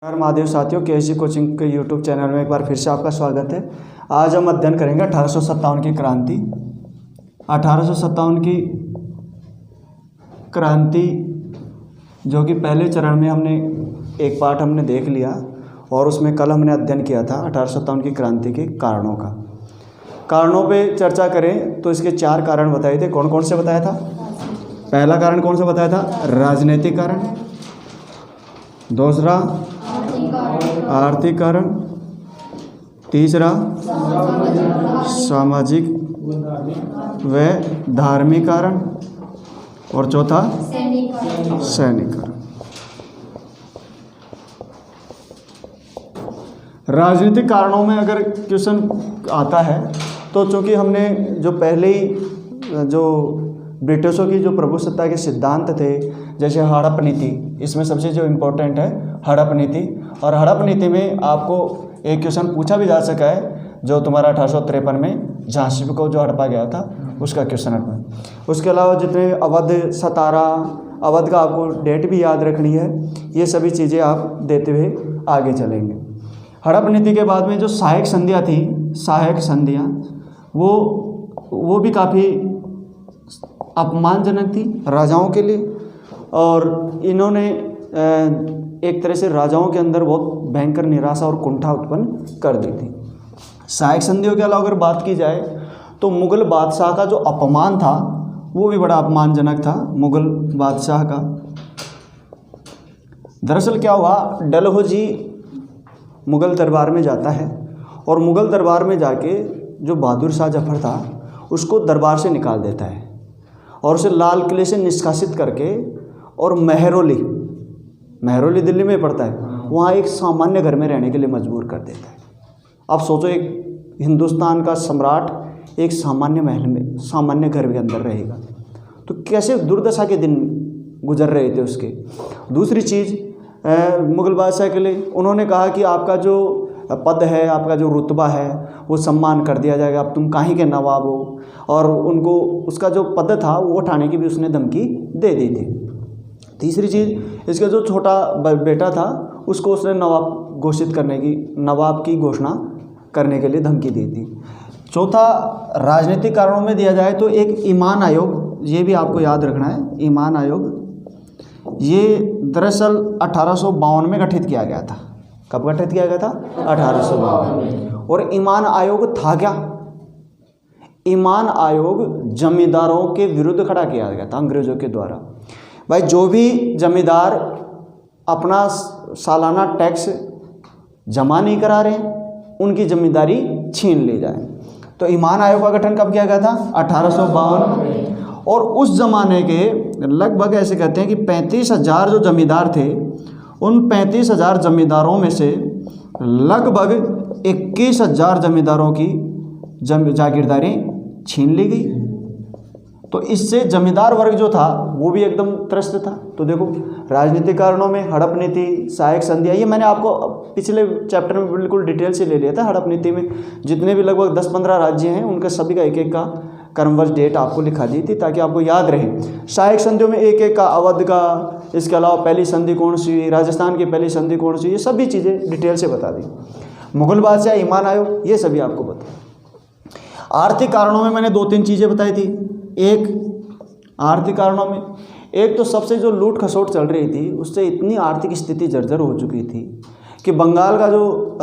नमस्कार महादेव साथियों, केएसजी कोचिंग के यूट्यूब चैनल में एक बार फिर से आपका स्वागत है। आज हम अध्ययन करेंगे 1857 की क्रांति। 1857 की क्रांति जो कि पहले चरण में हमने एक पार्ट हमने देख लिया और उसमें कल हमने अध्ययन किया था 1857 की क्रांति के कारणों का। कारणों पे चर्चा करें तो इसके 4 कारण बताए थे। कौन कौन से बताया था? पहला कारण कौन सा बताया था? राजनीतिक कारण। दूसरा आर्थिक कारण। तीसरा सामाजिक व धार्मिक कारण। और चौथा सैनिक कारण। राजनीतिक कारणों में अगर क्वेश्चन आता है तो चूंकि हमने जो पहले ही जो ब्रिटिशों की जो प्रभुसत्ता के सिद्धांत थे, जैसे हड़प नीति, इसमें सबसे जो इम्पोर्टेंट है हड़प नीति। और हड़प नीति में आपको एक क्वेश्चन पूछा भी जा सका है, जो तुम्हारा 1853 में झांसी को जो हड़पा गया था उसका क्वेश्चन हड़पा। उसके अलावा जितने अवध, सतारा, अवध का आपको डेट भी याद रखनी है। ये सभी चीज़ें आप देते हुए आगे चलेंगे। हड़प नीति के बाद में जो सहायक संधियाँ थी, सहायक संधियाँ वो भी काफ़ी अपमानजनक थी राजाओं के लिए, और इन्होंने एक तरह से राजाओं के अंदर बहुत भयंकर निराशा और कुंठा उत्पन्न कर दी थी। सहायक संधियों के अलावा अगर बात की जाए तो मुग़ल बादशाह का जो अपमान था वो भी बड़ा अपमानजनक था मुग़ल बादशाह का। दरअसल क्या हुआ, डलहौजी मुग़ल दरबार में जाता है और मुग़ल दरबार में जाके जो बहादुर शाह जफ़र था उसको दरबार से निकाल देता है और उसे लाल किले से निष्कासित करके और मेहरौली दिल्ली में पड़ता है, वहाँ एक सामान्य घर में रहने के लिए मजबूर कर देता है। अब सोचो, एक हिंदुस्तान का सम्राट एक सामान्य महल में, सामान्य घर के अंदर रहेगा, तो कैसे दुर्दशा के दिन गुजर रहे थे उसके। दूसरी चीज़, मुग़ल बादशाह के लिए उन्होंने कहा कि आपका जो पद है, आपका जो रुतबा है वो सम्मान कर दिया जाएगा, अब तुम काहीं के नवाब हो, और उनको उसका जो पद था वो उठाने की भी उसने धमकी दे दी थी। तीसरी चीज़, इसका जो छोटा बेटा था उसको उसने नवाब की घोषणा करने के लिए धमकी दी थी। चौथा, राजनीतिक कारणों में दिया जाए तो एक ईमान आयोग, ये भी आपको याद रखना है। ईमान आयोग ये दरअसल 1852 में गठित किया गया था। कब गठित किया गया था? 1852। और ईमान आयोग था क्या? ईमान आयोग जमींदारों के विरुद्ध खड़ा किया गया था अंग्रेज़ों के द्वारा। भाई, जो भी जमींदार अपना सालाना टैक्स जमा नहीं करा रहे हैं उनकी जमींदारी छीन ली जाए। तो ईमान आयोग का गठन कब किया गया था? 1852। और उस ज़माने के लगभग ऐसे कहते हैं कि 35,000 जो जमींदार थे, उन 35,000 जमींदारों में से लगभग 21,000 जमींदारों की जागीरदारी छीन ली गई। तो इससे जमींदार वर्ग जो था वो भी एकदम त्रस्त था। तो देखो, राजनीतिक कारणों में हड़प नीति, सहायक संधियाँ, ये मैंने आपको पिछले चैप्टर में बिल्कुल डिटेल से ले लिया था। हड़प नीति में जितने भी लगभग 10-15 राज्य हैं उनका सभी का एक एक का क्रमवश डेट आपको लिखा दी थी ताकि आपको याद रहे। सहायक संधियों में एक एक का, अवध का, इसके अलावा पहली संधि कौन सी, राजस्थान की पहली संधि कौन सी, ये सभी चीज़ें डिटेल से बता दी। मुग़ल बादशाह, ईमान आयोग, ये सभी आपको बता। आर्थिक कारणों में मैंने 2-3 चीज़ें बताई थी। एक, आर्थिक कारणों में एक तो सबसे जो लूट खसोट चल रही थी उससे इतनी आर्थिक स्थिति जर्जर हो चुकी थी कि बंगाल का जो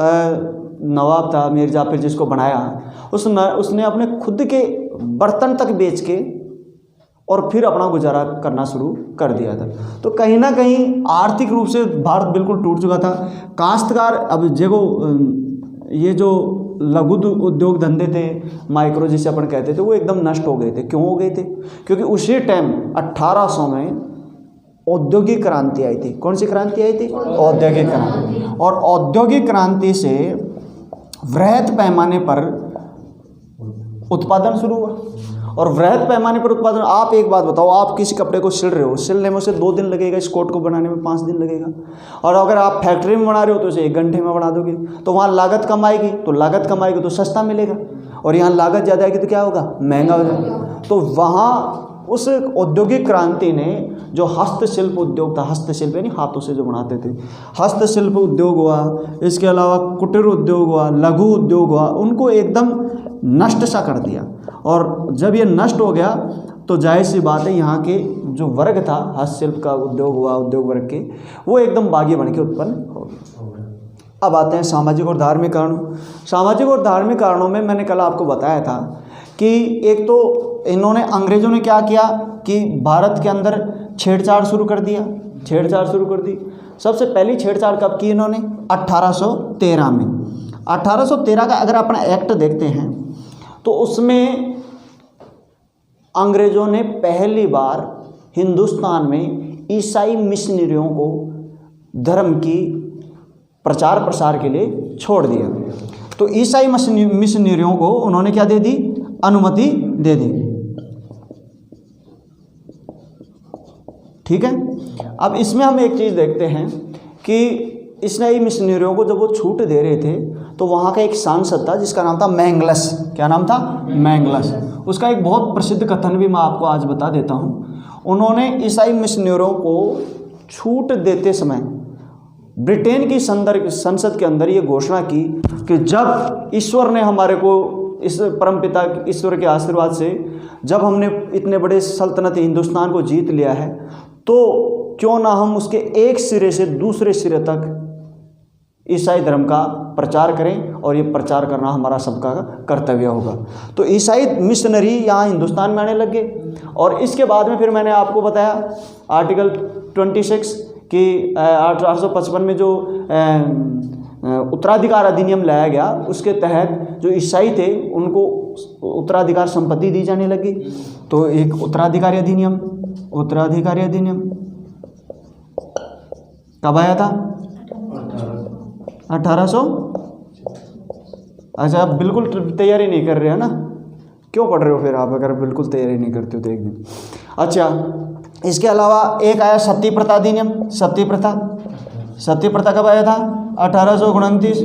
नवाब था मीर जाफर, जिसको बनाया, उसने अपने खुद के बर्तन तक बेच के और फिर अपना गुजारा करना शुरू कर दिया था। तो कहीं ना कहीं आर्थिक रूप से भारत बिल्कुल टूट चुका था। काश्तकार, अब देखो, ये जो लघु उद्योग धंधे थे, माइक्रो जिसे अपन कहते थे, वो एकदम नष्ट हो गए थे। क्यों हो गए थे? क्योंकि उसी टाइम 1800 में औद्योगिक क्रांति आई थी। कौन सी क्रांति आई थी? औद्योगिक क्रांति। और औद्योगिक क्रांति से वृहद पैमाने पर उत्पादन शुरू हुआ। और वृहद पैमाने पर उत्पादन, आप एक बात बताओ, आप किसी कपड़े को सिल रहे हो, सिलने में उसे 2 दिन लगेगा, इस कोट को बनाने में 5 दिन लगेगा। और अगर आप फैक्ट्री में बना रहे हो तो उसे 1 घंटे में बना दोगे। तो वहाँ लागत कम आएगी, तो लागत कम आएगी तो सस्ता मिलेगा, और यहाँ लागत ज़्यादा आएगी तो क्या होगा? महंगा हो जाएगा। तो वहाँ उस औद्योगिक क्रांति ने जो हस्तशिल्प उद्योग था, हस्तशिल्प यानी हाथों से जो बनाते थे, हस्तशिल्प उद्योग हुआ, इसके अलावा कुटीर उद्योग हुआ, लघु उद्योग हुआ, उनको एकदम नष्ट सा कर दिया। और जब ये नष्ट हो गया तो जाहिर सी बात है यहाँ के जो वर्ग था, हस्तशिल्प का उद्योग हुआ, उद्योग वर्ग के, वो एकदम बागी बन के उत्पन्न हो गया। अब आते हैं सामाजिक और धार्मिक कारणों। सामाजिक और धार्मिक कारणों में मैंने कल आपको बताया था कि एक तो इन्होंने, अंग्रेज़ों ने क्या किया कि भारत के अंदर छेड़छाड़ शुरू कर दिया, छेड़छाड़ शुरू कर दी। सबसे पहली छेड़छाड़ कब की इन्होंने? 1813 में। 1813 का अगर अपना एक्ट देखते हैं तो उसमें अंग्रेज़ों ने पहली बार हिंदुस्तान में ईसाई मिशनरियों को धर्म की प्रचार प्रसार के लिए छोड़ दिया। तो ईसाई मिशनरियों को उन्होंने क्या दे दी? अनुमति दे दी। ठीक है। अब इसमें हम एक चीज़ देखते हैं कि ईसाई मिशनरियों को जब वो छूट दे रहे थे तो वहाँ का एक सांसद था जिसका नाम था मैंगलस। क्या नाम था? मैंगलस। उसका एक बहुत प्रसिद्ध कथन भी मैं आपको आज बता देता हूँ। उन्होंने ईसाई मिशनरियों को छूट देते समय ब्रिटेन की संसद के अंदर ये घोषणा की कि जब ईश्वर ने हमारे को, इस परमपिता ईश्वर के आशीर्वाद से जब हमने इतने बड़े सल्तनत हिंदुस्तान को जीत लिया है, तो क्यों ना हम उसके एक सिरे से दूसरे सिरे तक ईसाई धर्म का प्रचार करें, और ये प्रचार करना हमारा सबका कर्तव्य होगा। तो ईसाई मिशनरी यहाँ हिंदुस्तान में आने लग गए। और इसके बाद में फिर मैंने आपको बताया आर्टिकल 26 कि 1855 में जो उत्तराधिकार अधिनियम लाया गया, उसके तहत जो ईसाई थे उनको उत्तराधिकार संपत्ति दी जाने लगी। तो एक उत्तराधिकारी अधिनियम कब आया था? 1800। अच्छा, आप बिल्कुल तैयारी नहीं कर रहे हैं ना? क्यों पढ़ रहे हो फिर आप, अगर बिल्कुल तैयारी नहीं करते हो तो एक दिन। अच्छा, इसके अलावा एक आया सती प्रथा अधिनियम। सती प्रथा कब आया था? 1829,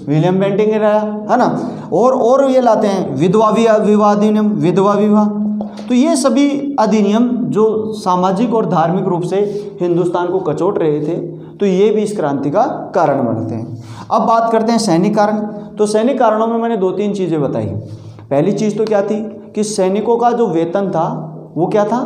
विलियम बेंटिंग ने लाया, है ना। और ये लाते हैं विधवा विवाह अधिनियम, विधवा विवाह। तो ये सभी अधिनियम जो सामाजिक और धार्मिक रूप से हिंदुस्तान को कचोट रहे थे, तो ये भी इस क्रांति का कारण बनते हैं। अब बात करते हैं सैनिक कारण। तो सैनिक कारणों में मैंने 2-3 चीज़ें बताई। पहली चीज़ तो क्या थी कि सैनिकों का जो वेतन था वो क्या था?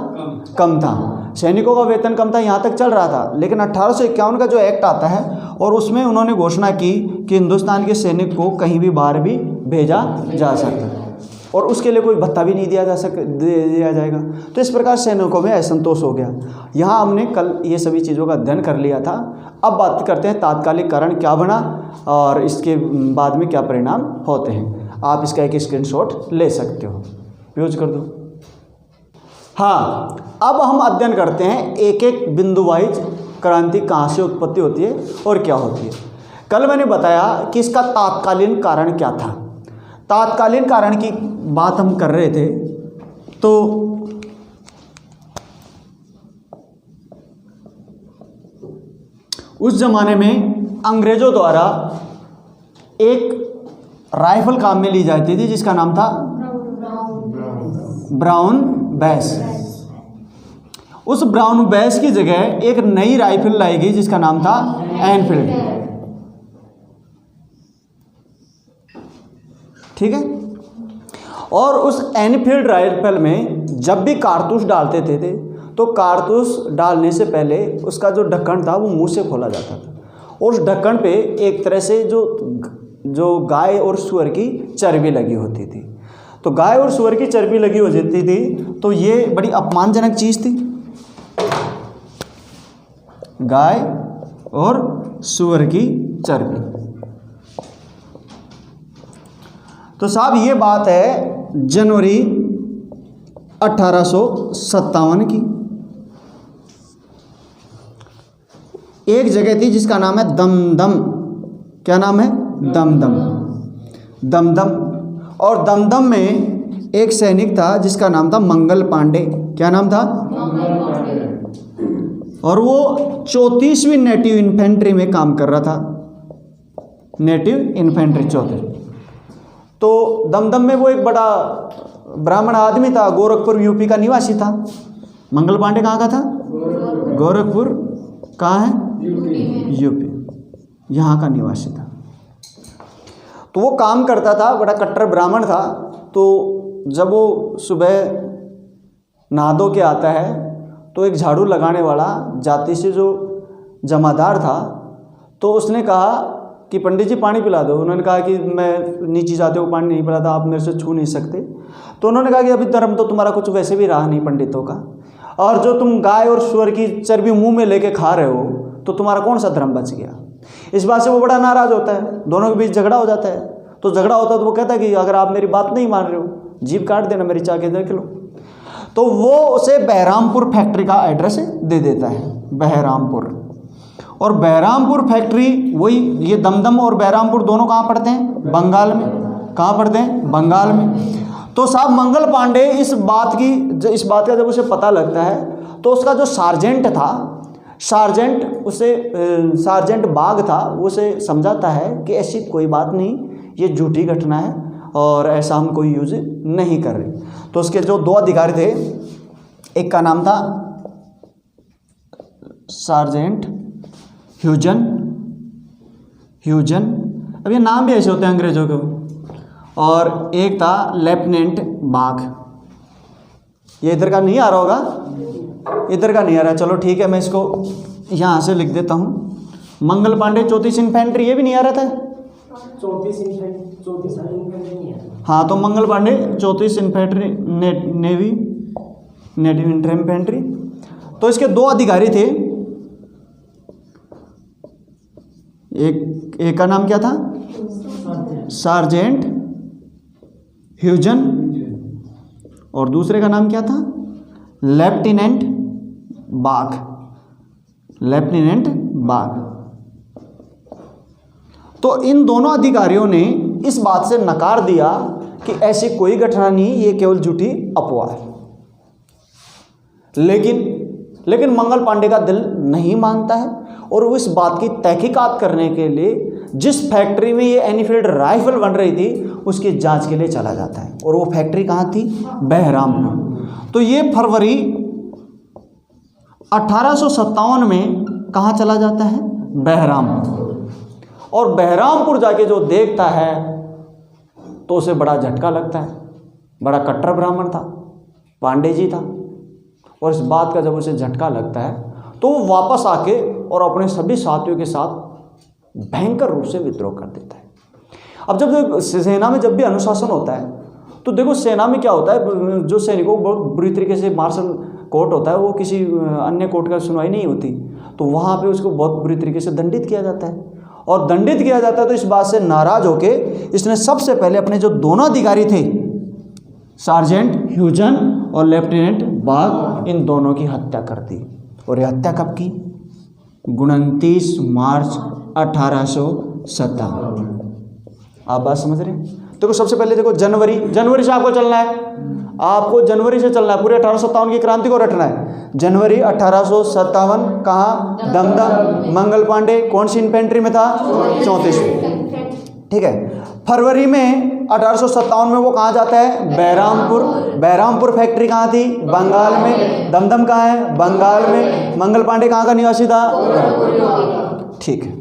कम था। सैनिकों का वेतन कम था, यहाँ तक चल रहा था। लेकिन 1851 का जो एक्ट आता है और उसमें उन्होंने घोषणा की कि हिंदुस्तान के सैनिक को कहीं भी बाहर भी भेजा जा सकता है और उसके लिए कोई भत्ता भी नहीं दिया जाएगा। तो इस प्रकार सैनिकों में असंतोष हो गया। यहाँ हमने कल ये सभी चीज़ों का अध्ययन कर लिया था। अब बात करते हैं तात्कालिक कारण क्या बना और इसके बाद में क्या परिणाम होते हैं। आप इसका एक स्क्रीनशॉट ले सकते हो, यूज कर दो। हाँ, अब हम अध्ययन करते हैं एक एक बिंदु वाइज क्रांति कहाँ से उत्पत्ति होती है और क्या होती है। कल मैंने बताया कि इसका तात्कालीन कारण क्या था। तात्कालीन कारण की बात हम कर रहे थे तो उस जमाने में अंग्रेजों द्वारा एक राइफल काम में ली जाती थी जिसका नाम था ब्राउन बैस। उस ब्राउन बैस की जगह एक नई राइफल लाई गई जिसका नाम था एनफील्ड। ठीक है। और उस एनफील्ड राइफल में जब भी कारतूस डालते थे तो कारतूस डालने से पहले उसका जो ढक्कन था वो मुंह से खोला जाता था और उस ढक्कन पे एक तरह से जो गाय और सूअर की चर्बी लगी होती थी। तो गाय और सूअर की चर्बी लगी हो जाती थी तो ये बड़ी अपमानजनक चीज़ थी। गाय और सूअर की चर्बी। तो साहब ये बात है जनवरी 1857 की। एक जगह थी जिसका नाम है दमदम। क्या नाम है? दमदम। और दमदम में एक सैनिक था जिसका नाम था मंगल पांडे। क्या नाम था? और वो 34वीं नेटिव इन्फेंट्री में काम कर रहा था। Native infantry 34। तो दमदम में वो एक बड़ा ब्राह्मण आदमी था, गोरखपुर यूपी का निवासी था। मंगल पांडे कहाँ का था? गोरखपुर। कहाँ है? यूपी। यहाँ का निवासी था। तो वो काम करता था, बड़ा कट्टर ब्राह्मण था। तो जब वो सुबह नहा धो के आता है तो एक झाड़ू लगाने वाला जाति से जो जमादार था, तो उसने कहा कि पंडित जी पानी पिला दो। उन्होंने कहा कि मैं नीची जातियों को पानी नहीं पिलाता, आप मेरे से छू नहीं सकते। तो उन्होंने कहा कि अभी धर्म तो तुम्हारा कुछ वैसे भी रहा नहीं पंडितों का, और जो तुम गाय और सुअर की चर्बी मुंह में लेके खा रहे हो तो तुम्हारा कौन सा धर्म बच गया। इस बात से वो बड़ा नाराज होता है, दोनों के बीच झगड़ा हो जाता है। तो झगड़ा होता है तो वो कहता है कि अगर आप मेरी बात नहीं मान रहे हो, जीभ काट देना, मेरी चाके देख लो। तो वो उसे बहरामपुर फैक्ट्री का एड्रेस दे देता है, बहरामपुर। और बहरामपुर फैक्ट्री वही, ये दमदम और बहरामपुर दोनों कहाँ पड़ते हैं? बंगाल में। कहाँ पड़ते हैं? बंगाल में। तो साहब मंगल पांडे इस बात का जब उसे पता लगता है तो उसका जो सार्जेंट था, सार्जेंट बाग था, वो उसे समझाता है कि ऐसी कोई बात नहीं, ये झूठी घटना है और ऐसा हम कोई यूज नहीं कर रहे। तो उसके जो दो अधिकारी थे, एक का नाम था सार्जेंट ह्यूजन, अब ये नाम भी ऐसे होते हैं अंग्रेजों के, और एक था लेफ्टिनेंट बाग। ये इधर का नहीं आ रहा होगा, इधर का नहीं आ रहा, चलो ठीक है, मैं इसको यहाँ से लिख देता हूँ। मंगल पांडे 34 इन्फेंट्री, ये भी नहीं आ रहा था। 34 इन्फेंट्री नहीं है। हाँ, तो Mangal Pandey 34 infantry native infantry. तो इसके दो अधिकारी थे, एक का नाम क्या था? सार्जेंट ह्यूजन, और दूसरे का नाम क्या था? लेफ्टिनेंट बाग। तो इन दोनों अधिकारियों ने इस बात से नकार दिया कि ऐसी कोई घटना नहीं, ये केवल झूठी अफवाह है। लेकिन मंगल पांडे का दिल नहीं मानता है और वो इस बात की तहकीकात करने के लिए जिस फैक्ट्री में ये एनफील्ड राइफल बन रही थी उसकी जांच के लिए चला जाता है। और वो फैक्ट्री कहाँ थी? बहरामपुर। तो ये फरवरी 1857 में कहाँ चला जाता है? बहरामपुर। और बहरामपुर जाके जो देखता है तो उसे बड़ा झटका लगता है। बड़ा कट्टर ब्राह्मण था, पांडे जी था, और इस बात का जब उसे झटका लगता है तो वो वापस आके और अपने सभी साथियों के साथ भयंकर रूप से विद्रोह कर देता है। अब जब सेना में जब भी अनुशासन होता है तो देखो सेना में क्या होता है, जो सैनिकों को बहुत बुरी तरीके से मार्शल कोर्ट होता है, वो किसी अन्य कोर्ट का सुनवाई नहीं होती, तो वहाँ पे उसको बहुत बुरी तरीके से दंडित किया जाता है। और दंडित किया जाता है तो इस बात से नाराज होके इसने सबसे पहले अपने जो दोनों अधिकारी थे, सार्जेंट ह्यूजन और लेफ्टिनेंट बाग, इन दोनों की हत्या कर दी। और ये हत्या कब की? 29 मार्च 1857। आप बात समझ रहे हैं? देखो सबसे पहले देखो जनवरी से आपको चलना है, आपको जनवरी से चलना है, पूरे 1857 की क्रांति को रटना है। जनवरी 1857 कहाँ? दमदम। मंगल पांडे कौन सी इन्फेंट्री में था? 34। ठीक है। फरवरी में 1857 में वो कहाँ जाता है? बहरामपुर फैक्ट्री कहाँ थी? बंगाल में। दमदम कहाँ है? बंगाल में। मंगल पांडे कहाँ का निवासी था? ठीक है।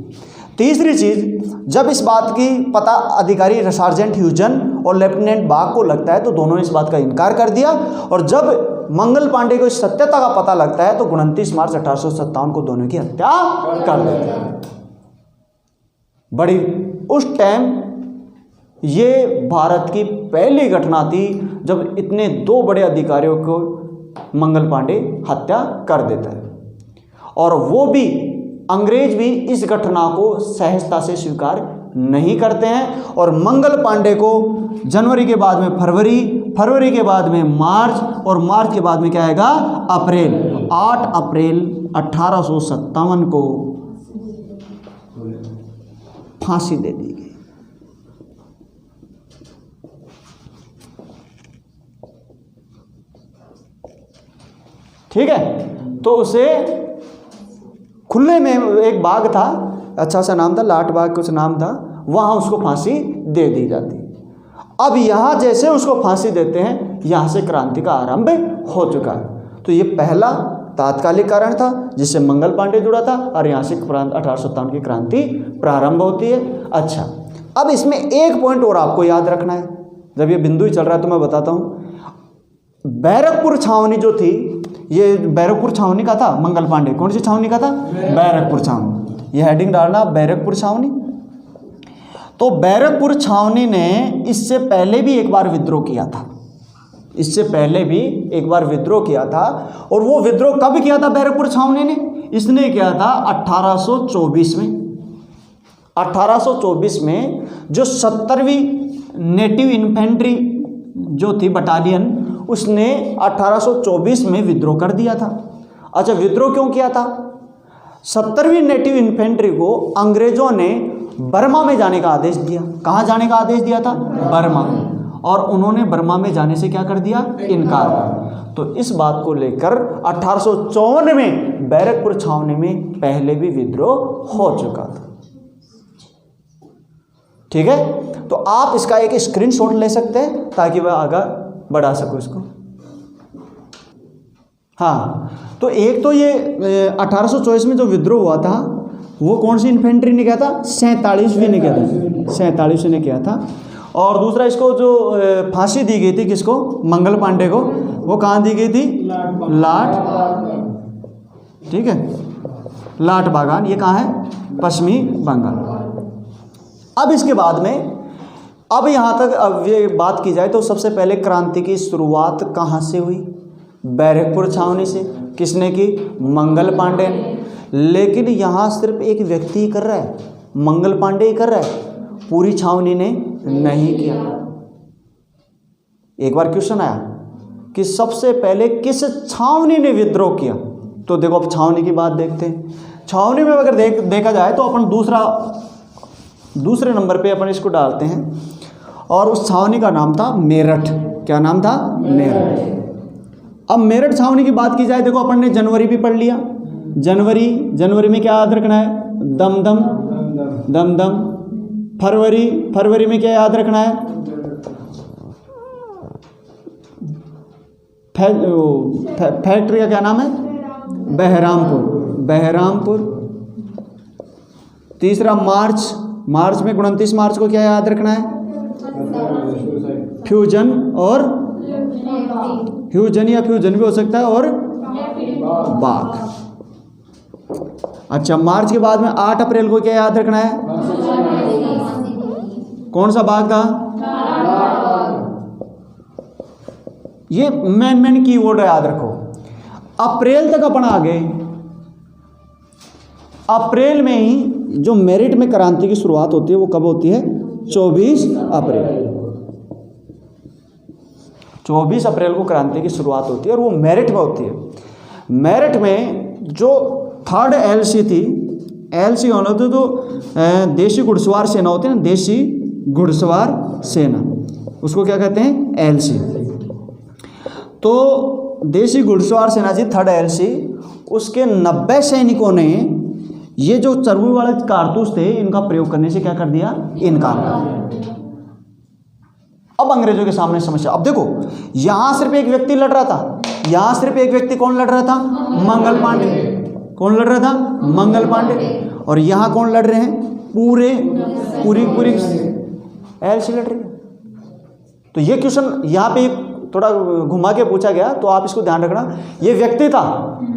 तीसरी चीज, जब इस बात की पता अधिकारी सार्जेंट ह्यूजन और लेफ्टिनेंट बाग को लगता है तो दोनों ने इस बात का इनकार कर दिया। और जब मंगल पांडे को इस सत्यता का पता लगता है तो 29 मार्च 1857 को दोनों की हत्या कर देते हैं। बड़ी उस टाइम ये भारत की पहली घटना थी जब इतने दो बड़े अधिकारियों को मंगल पांडे हत्या कर देता है। और वो भी अंग्रेज भी इस घटना को सहजता से स्वीकार नहीं करते हैं और मंगल पांडे को जनवरी के बाद में फरवरी के बाद में मार्च और मार्च के बाद में क्या आएगा? अप्रैल। 8 अप्रैल 1857 को फांसी दे दी गई। ठीक है। तो उसे खुले में एक बाग था, अच्छा सा नाम था, लाट बाग कुछ नाम था, वहाँ उसको फांसी दे दी जाती। अब यहाँ जैसे उसको फांसी देते हैं, यहाँ से क्रांति का आरंभ हो चुका है। तो ये पहला तात्कालिक कारण था जिससे मंगल पांडे जुड़ा था और यहाँ से 1857 की क्रांति प्रारंभ होती है। अच्छा, अब इसमें एक पॉइंट और आपको याद रखना है, जब ये बिंदु ही चल रहा है तो मैं बताता हूँ। बैरकपुर छावनी जो थी, ये बैरकपुर छावनी का था मंगल पांडे, कौन सी छावनी का था? बैरकपुर छावनी। ये हेडिंग डालना बैरकपुर छावनी। तो बैरकपुर छावनी ने इससे पहले भी एक बार विद्रोह किया था, इससे पहले भी एक बार विद्रोह किया था। और वो विद्रोह कब किया था बैरकपुर छावनी ने? इसने किया था 1824 में। 1824 में जो 70वीं नेटिव इन्फेंट्री जो थी बटालियन, उसने 1824 में विद्रोह कर दिया था। अच्छा, विद्रोह क्यों किया था? 70वीं नेटिव इन्फेंट्री को अंग्रेजों ने बर्मा में जाने का आदेश दिया। कहाँ जाने का आदेश दिया था? बर्मा। और उन्होंने बर्मा में जाने से क्या कर दिया? इनकार। तो इस बात को लेकर 1854 में बैरकपुर छावनी में पहले भी विद्रोह हो चुका था। ठीक है, तो आप इसका एक स्क्रीनशॉट ले सकते हैं ताकि वह आगे बढ़ा सको इसको। हाँ, तो एक तो ये 1824 में जो विद्रोह हुआ था वो कौन सी इन्फेंट्री ने किया था? 47वीं ने किया था, 47वीं ने किया था। और दूसरा, इसको जो फांसी दी गई थी किसको? मंगल पांडे को, वो कहाँ दी गई थी? लाट, ठीक है, लाट बागान। ये कहाँ है? पश्चिमी बंगाल। अब इसके बाद में, अब यहाँ तक अब ये बात की जाए तो सबसे पहले क्रांति की शुरुआत कहाँ से हुई? बैरकपुर छावनी से। किसने की? मंगल पांडे ने। लेकिन यहाँ सिर्फ एक व्यक्ति ही कर रहा है, मंगल पांडे ही कर रहा है, पूरी छावनी ने नहीं किया। एक बार क्वेश्चन आया कि सबसे पहले किस छावनी ने विद्रोह किया? तो देखो, अब छावनी की बात देखते हैं। छावनी में अगर देखा जाए तो अपन दूसरे नंबर पे अपन इसको डालते हैं, और उस छावनी का नाम था मेरठ। क्या नाम था? मेरठ। अब मेरठ छावनी की बात की जाए, देखो अपन ने जनवरी भी पढ़ लिया। जनवरी में क्या याद रखना है? दमदम, दमदम। फरवरी में क्या याद रखना है? फैक्ट्री का क्या नाम है? बहरामपुर। तीसरा, मार्च में 29 मार्च को क्या याद रखना है? फ्यूजन या फ्यूजन भी हो सकता है, और बाग। अच्छा, मार्च के बाद में 8 अप्रैल को क्या याद रखना है? कौन सा बाग था? ये मेन कीवर्ड याद रखो। अप्रैल तक अपन आ गए। अप्रैल में ही जो मेरठ में क्रांति की शुरुआत होती है वो कब होती है? 24 अप्रैल। 24 अप्रैल को क्रांति की शुरुआत होती है और वो मेरठ में होती है। मेरठ में जो 3rd LC थी, LC होना तो देशी घुड़सवार सेना होती है ना, देशी घुड़सवार सेना, उसको क्या कहते हैं? LC। तो देशी घुड़सवार सेना जी 3rd LC, उसके 90 सैनिकों ने ये जो चरबी वाले कारतूस थे इनका प्रयोग करने से क्या कर दिया? इनकार कर दिया। अब अंग्रेजों के सामने समस्या। अब देखो, यहां सिर्फ एक व्यक्ति लड़ रहा था, यहां सिर्फ एक व्यक्ति कौन लड़ रहा था? मंगल पांडे। कौन लड़ रहा था? मंगल पांडे। और यहां कौन लड़ रहे हैं? पूरी LC लड़ रही है। तो ये क्वेश्चन यहाँ पे थोड़ा घुमा के पूछा गया, तो आप इसको ध्यान रखना। ये व्यक्ति था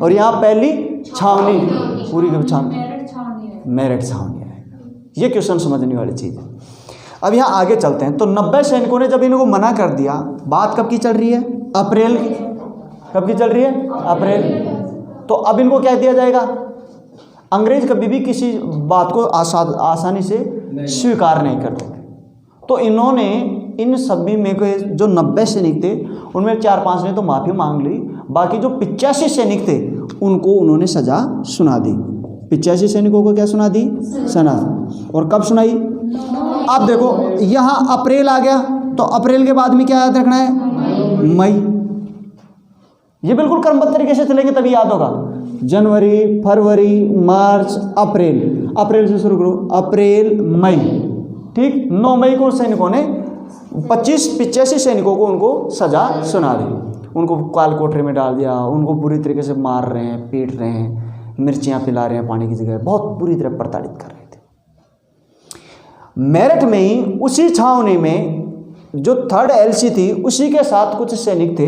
और यहाँ पहली छावनी, पूरी छावनी मेरठ छावनी है। ये क्वेश्चन समझने वाली चीज़ है। अब यहाँ आगे चलते हैं। तो 90 सैनिकों ने जब इनको मना कर दिया, बात कब की चल रही है? अप्रैल की। कब की चल रही है? अप्रैल। तो अब इनको क्या दिया जाएगा? अंग्रेज कभी भी किसी बात को आसानी से स्वीकार नहीं करते। तो इन्होंने इन सभी में जो 90 सैनिक थे उनमें 4-5 ने तो माफ़ी मांग ली, बाकी जो 85 सैनिक थे उनको उन्होंने सज़ा सुना दी। 85 सैनिकों को क्या सुना दी? सजा। और कब सुनाई? अब देखो, यहाँ अप्रैल आ गया, तो अप्रैल के बाद में क्या याद रखना है? मई। ये बिल्कुल क्रमबद्ध तरीके से चलेंगे तभी याद होगा। जनवरी, फरवरी, मार्च, अप्रैल से शुरू करो, अप्रैल, मई। ठीक, 9 मई को सैनिकों ने 85 सैनिकों को उनको सजा सुना दी। उनको काल कोठरी में डाल दिया, उनको बुरी तरीके से मार रहे हैं, पीट रहे हैं, मिर्चियाँ पिला रहे हैं पानी की जगह, बहुत बुरी तरह प्रताड़ित कर रहे थे। मेरठ में ही उसी छावनी में जो 3rd LC थी उसी के साथ कुछ सैनिक थे,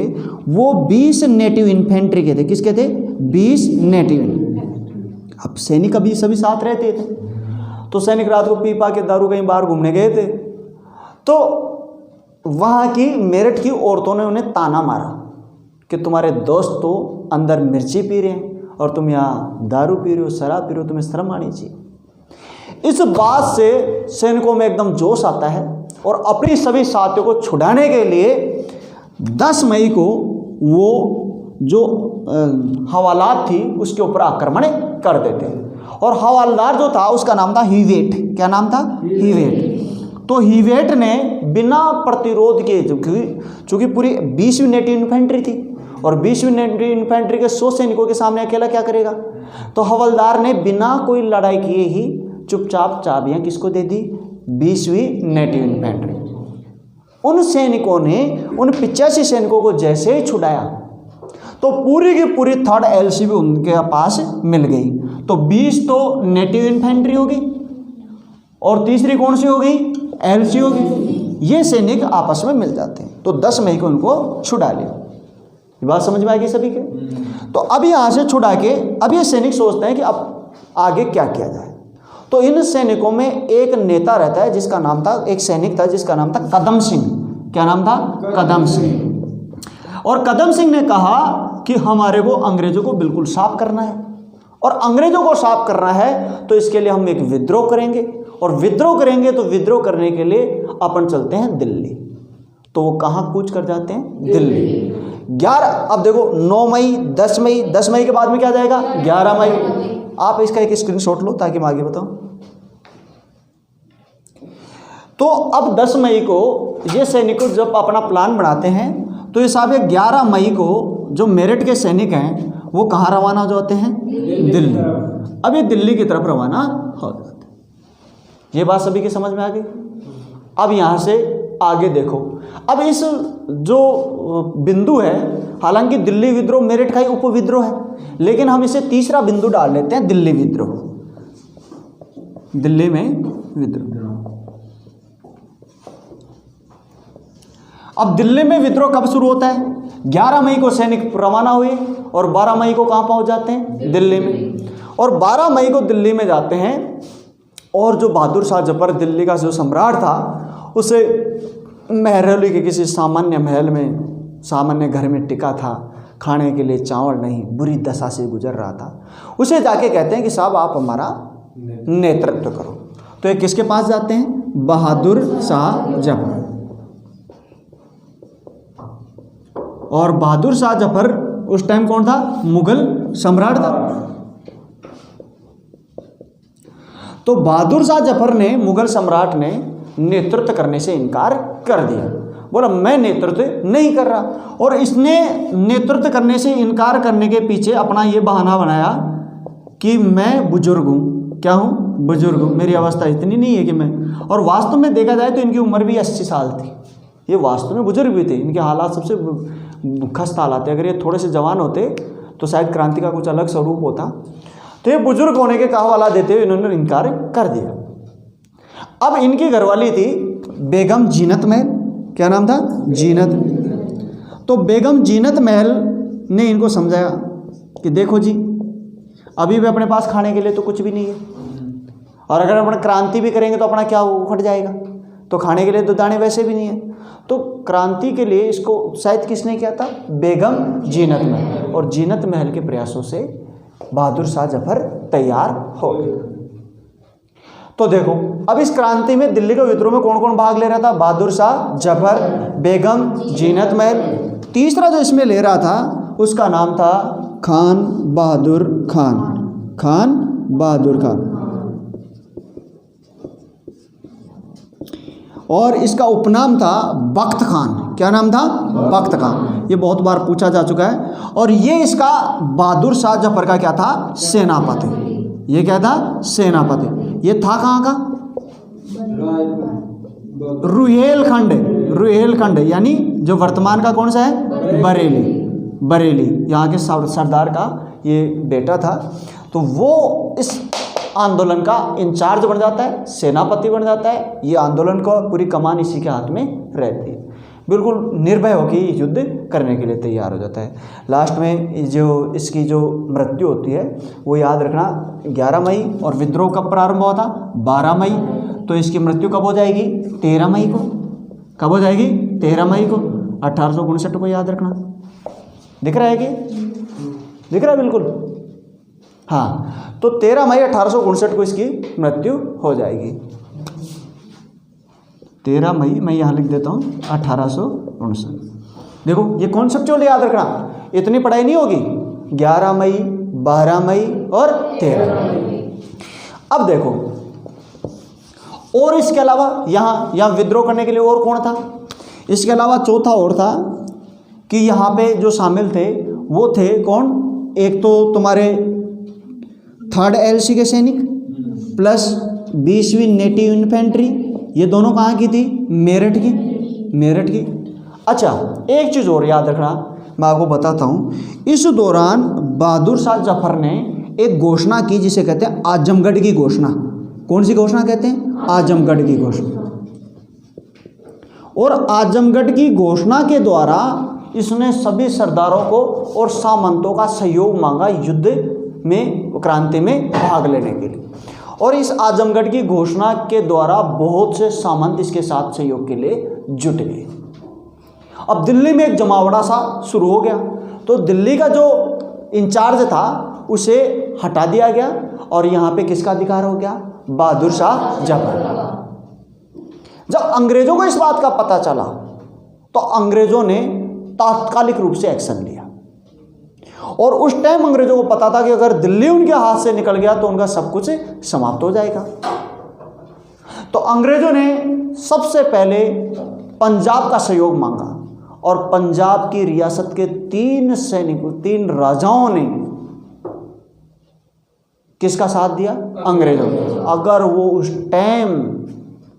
वो 20 नेटिव इन्फेंट्री के थे। किसके थे? 20 नेटिव। अब सैनिक अभी सभी साथ रहते थे, तो सैनिक रात को पी पा के दारू कहीं बाहर घूमने गए थे, तो वहाँ की मेरठ की औरतों ने उन्हें ताना मारा कि तुम्हारे दोस्त तो अंदर मिर्ची पी रहे हैं और तुम यहाँ दारू पी रहे हो, शराब पी रहे हो, तुम्हें शर्म आनी चाहिए। इस बात से सैनिकों में एकदम जोश आता है और अपनी सभी साथियों को छुड़ाने के लिए 10 मई को वो जो हवालात थी उसके ऊपर आक्रमण कर देते हैं। और हवालदार जो था उसका नाम था हीवेट। क्या नाम था? हीवेट। तो हीवेट ने बिना प्रतिरोध के, चूंकि पूरी 20वीं नेटिव इन्फेंट्री थी और 20वीं नेटिव इन्फेंट्री के 100 सैनिकों के सामने अकेला क्या करेगा, तो हवलदार ने बिना कोई लड़ाई किए ही चुपचाप चाबियां किसको दे दी? 20वीं नेटिव इन्फेंट्री। उन सैनिकों ने उन 85 सैनिकों को जैसे ही छुड़ाया तो पूरी की पूरी 3rd LC भी उनके पास मिल गई। तो 20 तो नेटिव इन्फेंट्री होगी और तीसरी कौन सी होगी? LC होगी। ये सैनिक आपस में मिल जाते हैं। तो 10 मई को उनको छुड़ा लिया। ये बात समझ में आ गई सभी के? तो अब यहाँ से छुड़ा के अब ये सैनिक सोचते हैं कि अब आगे क्या किया जाए। तो इन सैनिकों में एक नेता रहता है जिसका नाम था, एक सैनिक था जिसका नाम था कदम सिंह। क्या नाम था? कदम सिंह। और कदम सिंह ने कहा कि हमारे को अंग्रेजों को बिल्कुल साफ करना है, और अंग्रेजों को साफ करना है तो इसके लिए हम एक विद्रोह करेंगे, और विद्रोह करेंगे तो विद्रोह करने के लिए अपन चलते हैं दिल्ली। तो वो कहाँ कूच कर जाते हैं? दिल्ली। 11, अब देखो 9 मई, 10 मई, 10 मई के बाद में क्या जाएगा? 11 मई। आप इसका एक स्क्रीनशॉट लो ताकि मैं आगे बताऊं। तो अब 10 मई को ये सैनिक जब अपना प्लान बनाते हैं तो ये साहब 11 मई को जो मेरठ के सैनिक हैं वो कहाँ रवाना हो जाते हैं? दिल्ली। अब ये दिल्ली की तरफ रवाना हो जाते हैं। ये बात सभी की समझ में आ गई? अब यहाँ से आगे देखो। अब इस जो बिंदु है, हालांकि दिल्ली विद्रोह मेरठ का ही उपविद्रोह है, लेकिन हम इसे तीसरा बिंदु डाल लेते हैं, दिल्ली विद्रोह। दिल्ली में विद्रोह। अब दिल्ली में विद्रोह कब शुरू होता है? 11 मई को सैनिक रवाना हुए और 12 मई को कहाँ पहुँच जाते हैं? दिल्ली में। और 12 मई को दिल्ली में जाते हैं और जो बहादुर शाह जफर दिल्ली का जो सम्राट था उसे महरौली के किसी सामान्य महल में, सामान्य घर में टिका था, खाने के लिए चावल नहीं, बुरी दशा से गुजर रहा था। उसे जाके कहते हैं कि साहब आप हमारा नेतृत्व करो। तो ये किसके पास जाते हैं? बहादुर शाह जफर। और बहादुर शाह जफर उस टाइम कौन था? मुगल सम्राट था। तो बहादुर शाह जफर ने, मुगल सम्राट ने नेतृत्व करने से इनकार कर दिया, बोला मैं नेतृत्व नहीं कर रहा। और इसने नेतृत्व करने से इनकार करने के पीछे अपना ये बहाना बनाया कि मैं बुजुर्ग हूँ। क्या हूँ? बुजुर्ग हूँ, मेरी अवस्था इतनी नहीं है कि मैं, और वास्तव में देखा जाए तो इनकी उम्र भी 80 साल थी। ये वास्तव में बुजुर्ग भी थे, इनके हालात सबसे खस्ता हालात थे। अगर ये थोड़े से जवान होते तो शायद क्रांति का कुछ अलग स्वरूप होता। तो ये बुजुर्ग होने के कहवाला देते हुए इन्होंने इनकार कर दिया। अब इनकी घरवाली थी बेगम जीनत महल। क्या नाम था? जीनत। तो बेगम जीनत महल ने इनको समझाया कि देखो जी, अभी भी अपने पास खाने के लिए तो कुछ भी नहीं है, और अगर अपन क्रांति भी करेंगे तो अपना क्या उखड़ जाएगा, तो खाने के लिए तो दाने वैसे भी नहीं है। तो क्रांति के लिए इसको शायद किसने किया था? बेगम जीनत महल। और जीनत महल के प्रयासों से बहादुर शाह जफर तैयार हो गए। तो देखो अब इस क्रांति में दिल्ली के विद्रोह में कौन कौन भाग ले रहा था? बहादुर शाह जफर, बेगम जीनत महल। तीसरा जो इसमें ले रहा था उसका नाम था खान बहादुर खान। खान बहादुर खान। और इसका उपनाम था बख्त खान। क्या नाम था? बख्त खान। ये बहुत बार पूछा जा चुका है। और ये इसका बहादुर शाह जफर का क्या था? सेनापति। ये क्या था? सेनापति। ये था कहाँ का? रुहेलखंड। रुहेलखंड यानी जो वर्तमान का कौन सा है? बरेली यहाँ के सरदार का ये बेटा था। तो वो इस आंदोलन का इंचार्ज बन जाता है, सेनापति बन जाता है। ये आंदोलन को पूरी कमान इसी के हाथ में रहती है, बिल्कुल निर्भय होकर युद्ध करने के लिए तैयार हो जाता है। लास्ट में जो इसकी जो मृत्यु होती है वो याद रखना 11 मई, और विद्रोह कब प्रारंभ हुआ था 12 मई। तो इसकी मृत्यु कब हो जाएगी 13 मई को। कब हो जाएगी 13 मई को 1859 को, याद रखना। दिख रहा है कि दिख रहा है बिल्कुल, हाँ। तो 13 मई 1859 को इसकी मृत्यु हो जाएगी। 13 मई मैं यहाँ लिख देता हूँ 1859। देखो ये कॉन्सेप्चुअल याद रखना, इतनी पढ़ाई नहीं होगी। 11 मई, 12 मई और 13 मई। अब देखो, और इसके अलावा यहाँ विद्रोह करने के लिए और कौन था? इसके अलावा चौथा और था कि यहाँ पे जो शामिल थे वो थे कौन? एक तो तुम्हारे 3rd LC के सैनिक प्लस 20वीं नेटिव इन्फेंट्री, ये दोनों कहाँ की थी? मेरठ की। अच्छा, एक चीज़ और याद रखना, मैं आपको बताता हूँ। इस दौरान बहादुर शाह जफर ने एक घोषणा की जिसे कहते हैं आजमगढ़ की घोषणा। कौन सी घोषणा कहते हैं? आजमगढ़ की घोषणा। और आजमगढ़ की घोषणा के द्वारा इसने सभी सरदारों को और सामंतों का सहयोग मांगा युद्ध में, क्रांति में भाग लेने के लिए। और इस आजमगढ़ की घोषणा के द्वारा बहुत से सामंत इसके साथ सहयोग के लिए जुट गए। अब दिल्ली में एक जमावड़ा सा शुरू हो गया, तो दिल्ली का जो इंचार्ज था उसे हटा दिया गया और यहाँ पे किसका अधिकार हो गया? बहादुर शाह जफर। जब अंग्रेजों को इस बात का पता चला तो अंग्रेजों ने तात्कालिक रूप से एक्शन लिया। और उस टाइम अंग्रेजों को पता था कि अगर दिल्ली उनके हाथ से निकल गया तो उनका सब कुछ समाप्त हो जाएगा। तो अंग्रेजों ने सबसे पहले पंजाब का सहयोग मांगा और पंजाब की रियासत के 3 राजाओं ने किसका साथ दिया? अंग्रेजों ने। अगर वो उस टाइम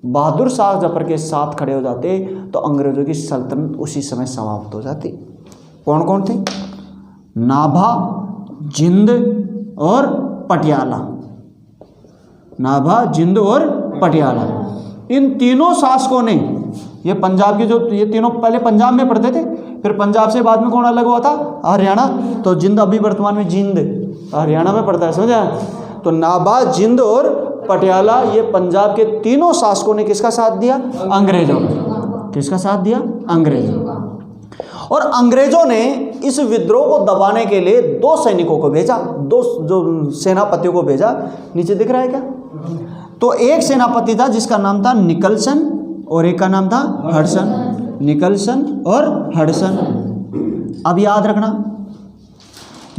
बहादुर शाह जफर के साथ खड़े हो जाते तो अंग्रेजों की सल्तनत उसी समय समाप्त हो जाती। कौन कौन थे? नाभा, जिंद और पटियाला। नाभा, जिंद और पटियाला, इन तीनों शासकों ने, ये पंजाब के जो ये तीनों पहले पंजाब में पढ़ते थे, फिर पंजाब से बाद में कौन अलग हुआ था? हरियाणा। तो जिंद अभी वर्तमान में जिंद हरियाणा में पड़ता है, समझा? तो नाभा, जिंद और पटियाला, ये पंजाब के तीनों शासकों ने किसका साथ दिया? अंग्रेजों का। किसका साथ दिया? अंग्रेजों का। और अंग्रेजों ने इस विद्रोह को दबाने के लिए 2 सैनिकों को भेजा, 2 जो सेनापतियों को भेजा। नीचे दिख रहा है क्या? तो एक सेनापति था जिसका नाम था निकलसन और एक का नाम था हडसन। निकलसन और हडसन। अब याद रखना,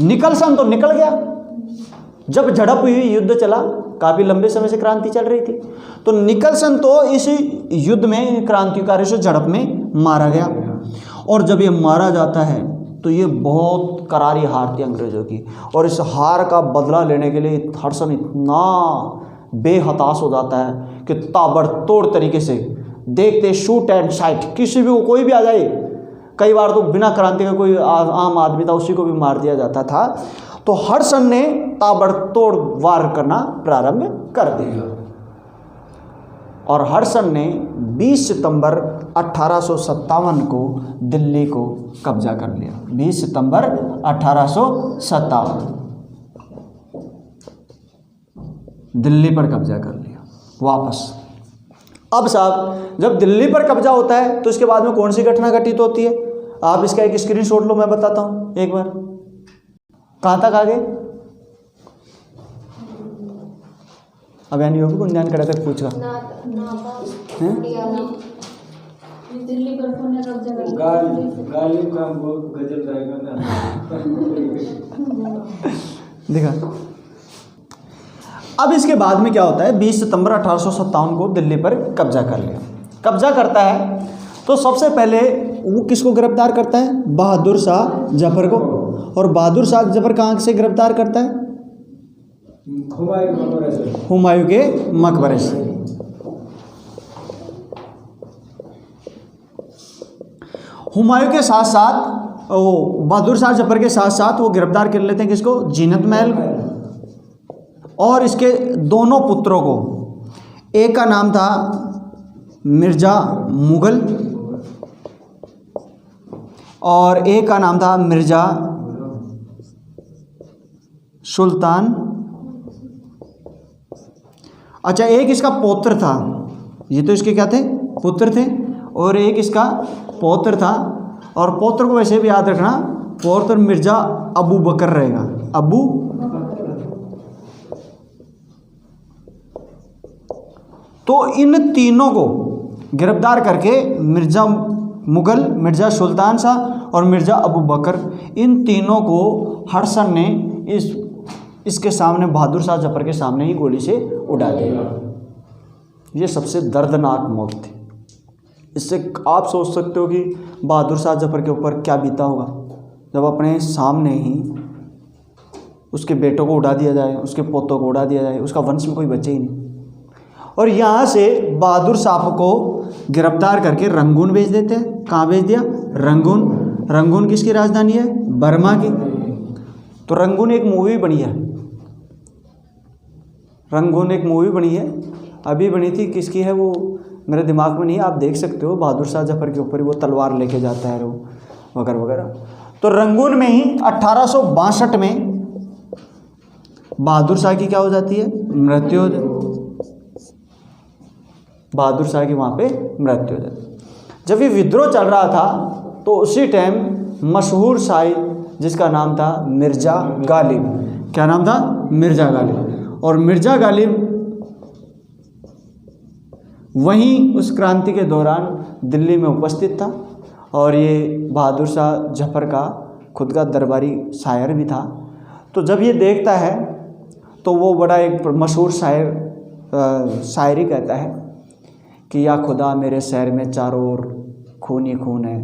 निकलसन तो निकल गया। जब झड़प हुई, युद्ध चला, काफी लंबे समय से क्रांति चल रही थी, तो निकलसन तो इस युद्ध में, क्रांतिकारियों से झड़प में मारा गया। और जब ये मारा जाता है तो ये बहुत करारी हार थी अंग्रेजों की, और इस हार का बदला लेने के लिए हडसन इतना बेहताश हो जाता है कि ताबड़तोड़ तरीके से देखते शूट एंड साइट, किसी भी कोई भी आ जाए, कई बार तो बिना क्रांति का कोई आम आदमी था उसी को भी मार दिया जाता था। तो हडसन ने ताबड़तोड़ वार करना प्रारंभ कर दिया और हडसन ने 20 सितंबर 1857 को दिल्ली को कब्जा कर लिया। 20 सितंबर 1857 दिल्ली पर कब्जा कर लिया वापस। अब साहब, जब दिल्ली पर कब्जा होता है तो इसके बाद में कौन सी घटना घटित होती है? आप इसका एक स्क्रीनशॉट लो, मैं बताता हूं एक बार। कहां तक आ गए? अब यानी होगी गुंजान कड़ा तक पूछा दिल्ली पर देखा। अब इसके बाद में क्या होता है? 20 सितंबर 1857 को दिल्ली पर कब्जा कर लिया। कब्जा करता है तो सबसे पहले वो किसको गिरफ्तार करता है? बहादुर शाह जफर को। और बहादुर शाह जफर कहाँ से गिरफ्तार करता है? हुमायूं के मकबरे से। हुमायूं के साथ साथ वो बहादुर शाह जफर के साथ साथ वो गिरफ्तार कर लेते हैं किसको, जीनत महल को और इसके दोनों पुत्रों को। एक का नाम था मिर्ज़ा मुगल और एक का नाम था मिर्ज़ा सुल्तान। अच्छा, एक इसका पौत्र था, ये तो इसके क्या थे, पुत्र थे, और एक इसका पौत्र था। और पौत्र को वैसे भी याद रखना, पौत्र मिर्ज़ा अबू बकर रहेगा, अबू। तो इन तीनों को गिरफ्तार करके मिर्ज़ा मुगल, मिर्ज़ा सुल्तान शाह और मिर्ज़ा अबू बकर, इन तीनों को हडसन ने इसके सामने, बहादुर शाह जफर के सामने ही गोली से उड़ा दिया। ये सबसे दर्दनाक मौत थी। इससे आप सोच सकते हो कि बहादुर शाह जफर के ऊपर क्या बीता होगा जब अपने सामने ही उसके बेटों को उड़ा दिया जाए, उसके पोतों को उड़ा दिया जाए, उसका वंश में कोई बचे ही नहीं। और यहाँ से बहादुर शाह को गिरफ्तार करके रंगून भेज देते हैं। कहाँ भेज दिया, रंगून। रंगून किसकी राजधानी है, बर्मा की। तो रंगून एक मूवी बनी है, रंगून एक मूवी बनी है, अभी बनी थी, किसकी है वो मेरे दिमाग में नहीं है, आप देख सकते हो, बहादुर शाह जफर के ऊपर ही वो तलवार लेके जाता है वो वगैरह वगैरह। तो रंगून में ही 1862 में बहादुर शाह की क्या हो जाती है, मृत्यु हो जाती, बहादुर शाह की वहाँ पे मृत्यु हो जाती। जब ये विद्रोह चल रहा था तो उसी टाइम मशहूर शायर जिसका नाम था मिर्ज़ा गालिब, क्या नाम था, मिर्ज़ा गालिब। और मिर्ज़ा गालिब वहीं उस क्रांति के दौरान दिल्ली में उपस्थित था और ये बहादुर शाह जफर का खुद का दरबारी शायर भी था। तो जब ये देखता है तो वो बड़ा एक मशहूर शायरी कहता है कि या खुदा मेरे शहर में चारों ओर खून ही खून है,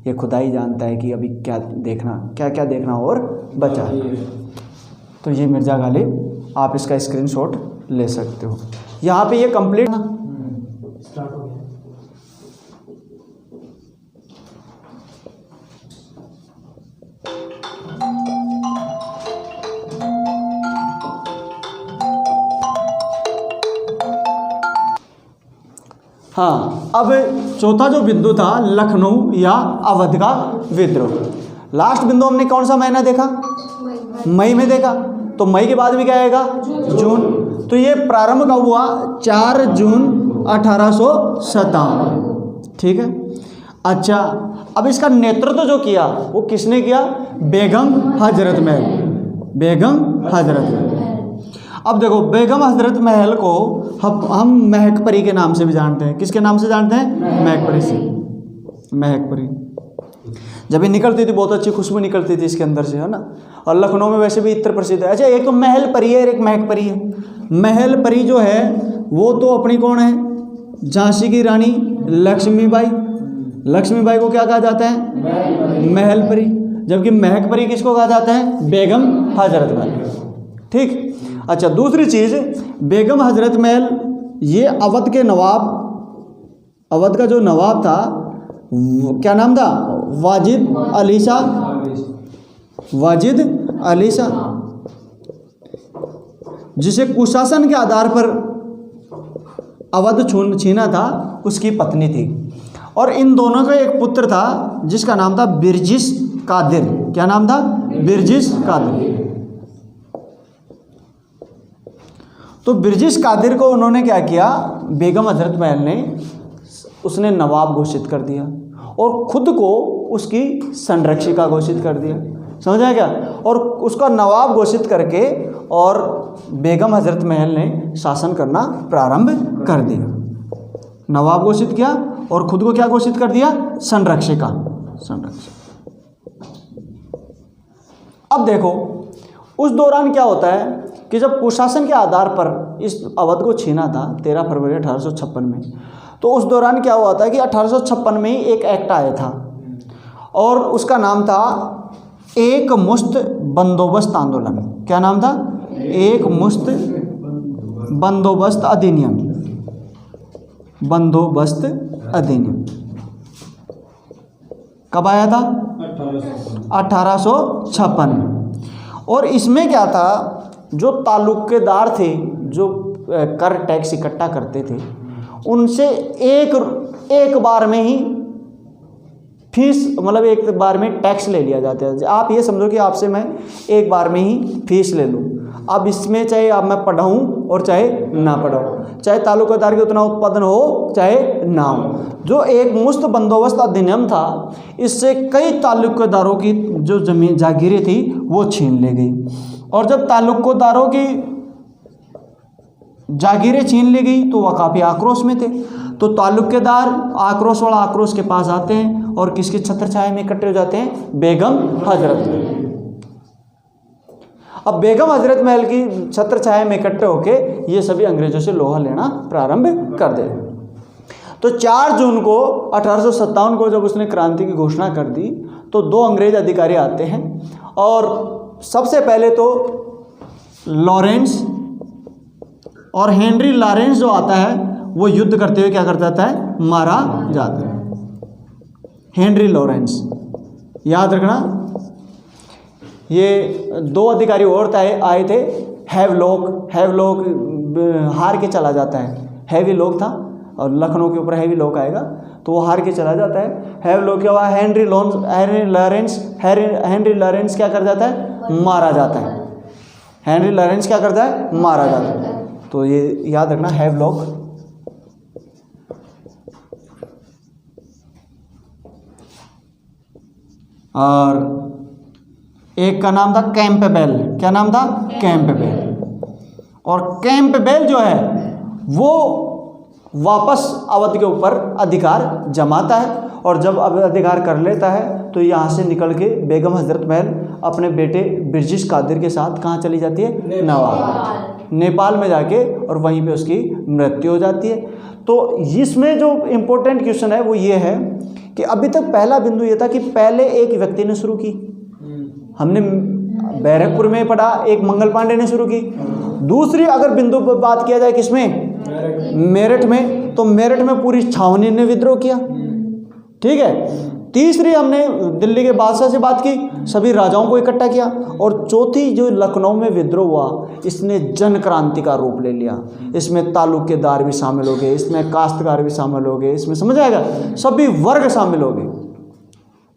ये खुदा ही जानता है कि अभी क्या देखना, क्या क्या देखना और बचा है। तो ये मिर्ज़ा गालिब, आप इसका स्क्रीनशॉट ले सकते हो। यहाँ पे ये कंप्लीट ना स्टार्ट हो गया। हाँ, अब चौथा जो बिंदु था लखनऊ या अवध का विद्रोह। लास्ट बिंदु हमने कौन सा महीना देखा, मई में देखा। तो मई के बाद भी क्या आएगा, जून। तो ये प्रारंभ कब हुआ, 4 जून 1857। ठीक है। अच्छा, अब इसका नेतृत्व जो किया वो किसने किया, बेगम हजरत महल, बेगम हजरत महल। अब देखो, बेगम हजरत महल को हम महकपरी के नाम से भी जानते हैं। किसके नाम से जानते हैं, महकपरी से। महकपरी जब ये निकलती थी बहुत अच्छी खुशबू निकलती थी इसके अंदर से, है ना। और लखनऊ में वैसे भी इत्र प्रसिद्ध है। अच्छा, एक तो महल परी है, एक महकपरी है। महल परी जो है वो तो अपनी कौन है, झांसी की रानी लक्ष्मीबाई। लक्ष्मीबाई को क्या कहा जाता है, महल परी। जबकि महकपरी किसको कहा जाता है, बेगम हजरत महल। ठीक। अच्छा, दूसरी चीज़, बेगम हजरत महल ये अवध के नवाब, अवध का जो नवाब था क्या नाम था, वाजिद अली शाह, वाजिद अली शाह, जिसे कुशासन के आधार पर अवध छीना था, उसकी पत्नी थी। और इन दोनों का एक पुत्र था जिसका नाम था बिरजिस कादिर। क्या नाम था, बिरजिस कादिर। तो बिरजिस कादिर को उन्होंने क्या किया, बेगम हजरत महल ने, उसने नवाब घोषित कर दिया और खुद को उसकी संरक्षिका घोषित कर दिया। समझा क्या। और उसका नवाब घोषित करके और बेगम हजरत महल ने शासन करना प्रारंभ कर दिया। नवाब घोषित किया और खुद को क्या घोषित कर दिया, संरक्षिका, संरक्षिका। अब देखो, उस दौरान क्या होता है कि जब कुशासन के आधार पर इस अवध को छीना था 13 फरवरी 1856 में, तो उस दौरान क्या हुआ था कि 1856 में ही एक एक्ट आया था और उसका नाम था एक मुश्त बंदोबस्त आंदोलन। क्या नाम था, एक मुश्त बंदोबस्त अधिनियम, बंदोबस्त अधिनियम। कब आया था, 1856। और इसमें क्या था, जो तालुकेदार थे, जो कर टैक्स इकट्ठा करते थे, उनसे एक बार में ही फीस, मतलब एक बार में टैक्स ले लिया जाता है। आप ये समझो कि आपसे मैं एक बार में ही फीस ले लूँ। अब इसमें चाहे अब मैं पढ़ाऊँ और चाहे ना पढ़ाऊँ, चाहे तालुकादार के उतना उत्पादन हो चाहे ना हो, जो एक मुश्त बंदोबस्त अधिनियम था, इससे कई तालुकेदारों की जो जमीन जागीरें थी वो छीन ले गई। और जब तालुकेदारों की जागीरें छीन ली गई तो वह काफ़ी आक्रोश में थे। तो तालुकेदार आक्रोश के पास आते हैं और किसकी छत्रछाया में इकट्ठे हो जाते हैं, बेगम हजरत महल। अब बेगम हजरत महल की छत्रछाया में इकट्ठे होके ये सभी अंग्रेजों से लोहा लेना प्रारंभ कर दे। तो 4 जून को 1857 को जब उसने क्रांति की घोषणा कर दी तो 2 अंग्रेज अधिकारी आते हैं और सबसे पहले तो लॉरेंस और हेनरी लॉरेंस जो आता है वो युद्ध करते हुए क्या कर जाता है, मारा जाता है। हेनरी लॉरेंस याद रखना। ये 2 अधिकारी और आए थे। हैवलॉक हार के चला जाता है। हैवीलॉक था और लखनऊ के ऊपर हैवीलॉक आएगा तो वो हार के चला जाता है। हैवलॉक के बाद हेनरी लॉरेंस क्या कर जाता है, मारा जाता है। हेनरी लॉरेंस क्या करता है, मारा जाता है। तो ये याद रखना, हैवलॉक। और एक का नाम था कैंपबेल। क्या नाम था, कैंपबेल। और कैंपबेल जो है वो वापस अवध के ऊपर अधिकार जमाता है और जब अधिकार कर लेता है तो यहाँ से निकल के बेगम हजरत महल अपने बेटे ब्रिटिश कादिर के साथ कहाँ चली जाती है, नेपाल में जाके, और वहीं पे उसकी मृत्यु हो जाती है। तो इसमें जो इम्पोर्टेंट क्वेश्चन है वो ये है कि अभी तक पहला बिंदु ये था कि पहले एक व्यक्ति ने शुरू की, हमने बैरकपुर में पढ़ा, एक मंगल पांडे ने शुरू की। दूसरी अगर बिंदु पर बात किया जाए किसमें, मेरठ में, तो मेरठ में पूरी छावनी ने विद्रोह किया, ठीक है। तीसरी हमने दिल्ली के बादशाह से बात की, सभी राजाओं को इकट्ठा किया। और चौथी जो लखनऊ में विद्रोह हुआ, इसने जन क्रांति का रूप ले लिया। इसमें तालुकेदार भी शामिल हो गए, इसमें काश्तकार भी शामिल हो गए, इसमें समझ आएगा सभी वर्ग शामिल हो गए।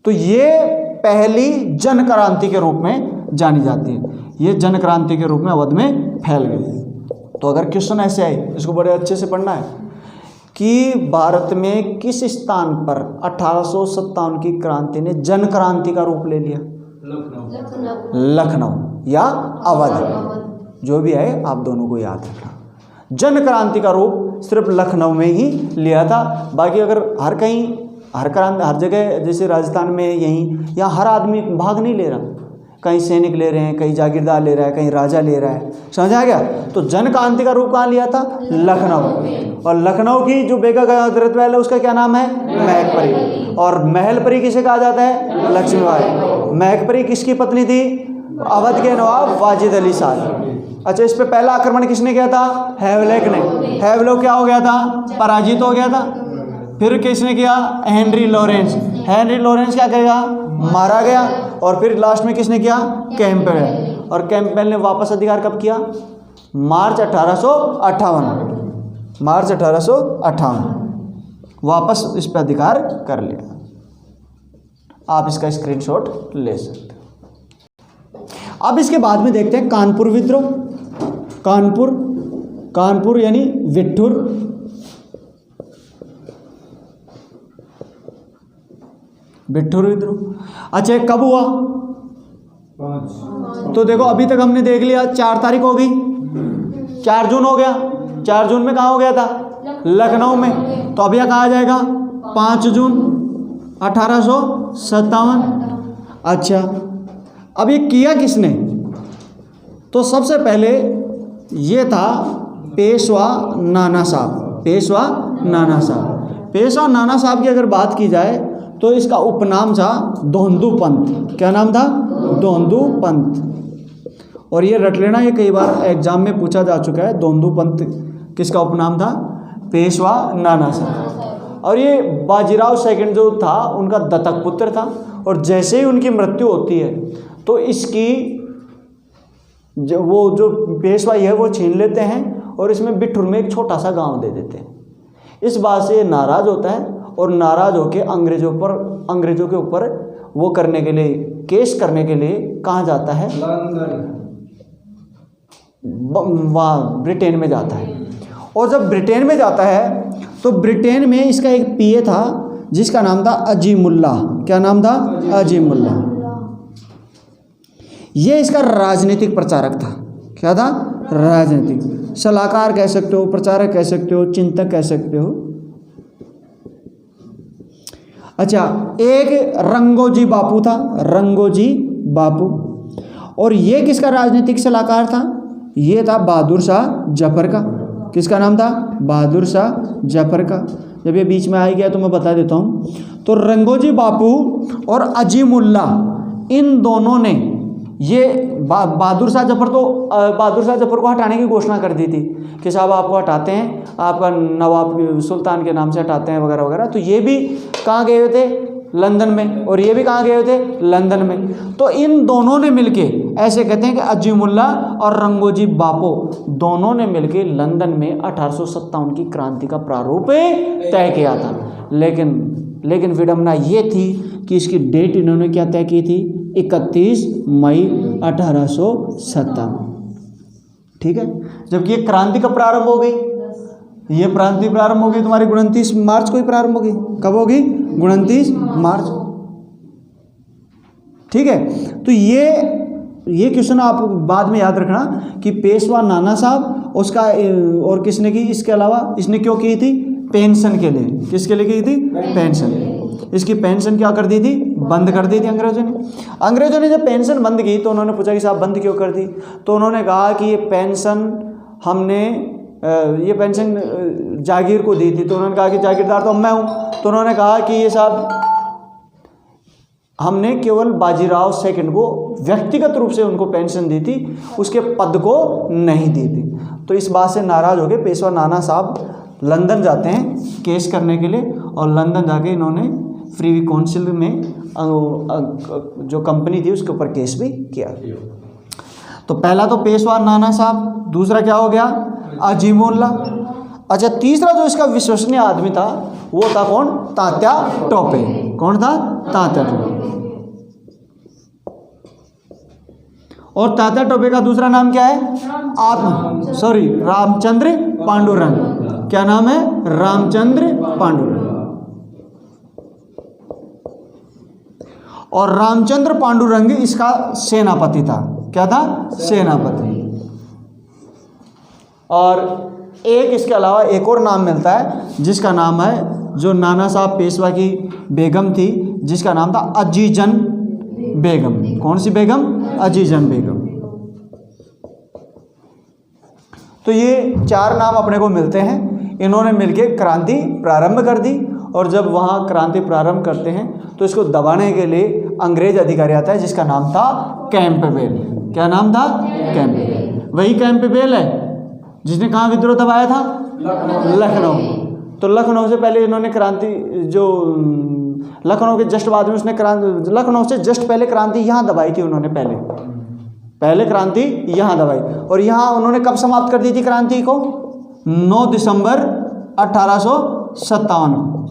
तो ये पहली जन क्रांति के रूप में जानी जाती है। ये जन क्रांति के रूप में अवध में फैल गई। तो अगर क्वेश्चन ऐसे आए, इसको बड़े अच्छे से पढ़ना है कि भारत में किस स्थान पर 1857 की क्रांति ने जन क्रांति का रूप ले लिया, लखनऊ या अवध, जो भी है आप दोनों को याद रखना। जन क्रांति का रूप सिर्फ लखनऊ में ही लिया था। बाकी अगर हर कहीं हर जगह, जैसे राजस्थान में यहीं, यहाँ हर आदमी भाग नहीं ले रहा, कहीं सैनिक ले रहे हैं, कहीं जागीरदार ले रहा है, कहीं राजा ले रहा है, समझ आ गया। तो जन क्रांति का रूप कहाँ लिया था, लखनऊ। और लखनऊ की जो बेगम हजरत महल है उसका क्या नाम है, महकपरी। और महलपरी किसे कहा जाता है, लक्ष्मीबाई। महकपरी किसकी पत्नी थी, अवध के नवाब वाजिद अली शाह। अच्छा, इस पे पहला आक्रमण किसने किया था, हैवलॉक ने। हैवलॉक क्या हो गया था, पराजित हो गया था। फिर किसने किया, हेनरी लॉरेंस। हेनरी लॉरेंस क्या करेगा, मारा गया। और फिर लास्ट में किसने किया, कैंपबेल। और कैंपबेल ने वापस अधिकार कब किया, मार्च 1858। मार्च 1858 वापस इस पर अधिकार कर लिया। आप इसका स्क्रीनशॉट ले सकते हैं। अब इसके बाद में देखते हैं कानपुर विद्रोह। कानपुर यानी विठुर। विद्रोह अच्छा कब हुआ, 5। तो देखो अभी तक हमने देख लिया 4 तारीख हो गई, 4 जून हो गया। 4 जून में कहाँ हो गया था, लखनऊ में। तो अभी कहाँ आ जाएगा, 5 जून 1857। अच्छा, अब ये किया किसने, तो सबसे पहले ये था पेशवा नाना साहब। पेशवा नाना साहब की अगर बात की जाए तो इसका उपनाम था दोहंदू पंत। क्या नाम था, दोहंदू पंत। और ये रट लेना, ये कई बार एग्जाम में पूछा जा चुका है। दोहंदू पंत किसका उपनाम था, पेशवा नाना साहब। और ये बाजीराव सेकंड जो था उनका दत्तक पुत्र था। और जैसे ही उनकी मृत्यु होती है तो इसकी जो पेशवाई है वो छीन लेते हैं और इसमें बिठूर में एक छोटा सा गांव दे देते हैं। इस बात से नाराज़ होता है और नाराज़ होकर अंग्रेज़ों के ऊपर वो करने के लिए, केस करने के लिए कहाँ जाता है, वहाँ ब्रिटेन में जाता है। और जब ब्रिटेन में जाता है तो ब्रिटेन में इसका एक पीए था जिसका नाम था अजीमुल्ला। क्या नाम था? अजीमुल्ला। ये इसका राजनीतिक प्रचारक था। क्या था? राजनीतिक सलाहकार कह सकते हो, प्रचारक कह सकते हो, चिंतक कह सकते हो। अच्छा, एक रंगोजी बापू था, रंगोजी बापू। और ये किसका राजनीतिक सलाहकार था? ये था बहादुर शाह जफर का। किसका नाम था? बहादुर शाह जफर का। जब ये बीच में आ गया तो मैं बता देता हूँ। तो रंगोजी बापू और अजीमुल्ला, इन दोनों ने ये बहादुर शाह जफर को हटाने की घोषणा कर दी थी कि साहब आपको हटाते हैं, आपका नवाब सुल्तान के नाम से हटाते हैं वगैरह वगैरह। तो ये भी कहाँ गए हुए थे? लंदन में। और ये भी कहाँ गए हुए थे? लंदन में। तो इन दोनों ने मिलके, ऐसे कहते हैं कि अजीमुल्ला और रंगोजी बापू दोनों ने मिलके लंदन में 1857 की क्रांति का प्रारूप तय किया था। लेकिन विडंबना ये थी कि इसकी डेट इन्होंने क्या तय की थी? 31 मई 1857। ठीक है। जबकि ये क्रांति कब प्रारंभ हो गई? ये क्रांति प्रारंभ हो गई तुम्हारी 29 मार्च को ही प्रारंभ होगी। कब होगी? 29 मार्च। ठीक है। तो ये क्वेश्चन आप बाद में याद रखना कि पेशवा नाना साहब उसका और किसने की, इसके अलावा इसने क्यों की थी? पेंशन के लिए। किसके लिए की थी? पेंशन। इसकी पेंशन क्या कर दी थी? बंद कर दी थी अंग्रेजों ने जब पेंशन बंद की तो उन्होंने पूछा कि साहब बंद क्यों कर दी? तो उन्होंने कहा कि ये पेंशन जागीर को दी थी। तो उन्होंने कहा कि जागीरदार तो मैं हूँ। तो उन्होंने कहा कि ये साहब हमने केवल बाजीराव सेकंड को व्यक्तिगत रूप से उनको पेंशन दी थी, उसके पद को नहीं दी थी। तो इस बात से नाराज़ हो गए पेशवा नाना साहब लंदन जाते हैं केस करने के लिए। और लंदन जाके इन्होंने प्रिवी काउंसिल में जो कंपनी थी उसके ऊपर केस भी किया। तो पहला तो पेशवा नाना साहब, दूसरा क्या हो गया? अजीमुल्ला। अच्छा, तीसरा जो इसका विश्वसनीय आदमी था वो था कौन? तात्या टोपे। कौन था? तात्या टोपे। और तात्या टोपे का दूसरा नाम क्या है? रामचंद्र पांडुरंग। क्या नाम है? रामचंद्र पांडुरंग। और रामचंद्र पांडुरंग इसका सेनापति था। क्या था? सेनापति। और इसके अलावा एक और नाम मिलता है जिसका नाम है, जो नाना साहब पेशवा की बेगम थी जिसका नाम था अजीजन बेगम। कौन सी बेगम? अजीजन बेगम। तो ये चार नाम अपने को मिलते हैं। इन्होंने मिलके क्रांति प्रारंभ कर दी। और जब वहाँ क्रांति प्रारंभ करते हैं तो इसको दबाने के लिए अंग्रेज अधिकारी आता है जिसका नाम था कैंपबेल। क्या नाम था? कैंपबेल। वही कैंपबेल है जिसने कहाँ विद्रोह दबाया था? लखनऊ। तो लखनऊ से पहले इन्होंने क्रांति, जो लखनऊ के जस्ट बाद में उसने लखनऊ से जस्ट पहले क्रांति यहाँ दबाई थी उन्होंने। पहले क्रांति यहाँ दबाई। और यहाँ उन्होंने कब समाप्त कर दी थी क्रांति को? 9 दिसंबर 1857 को।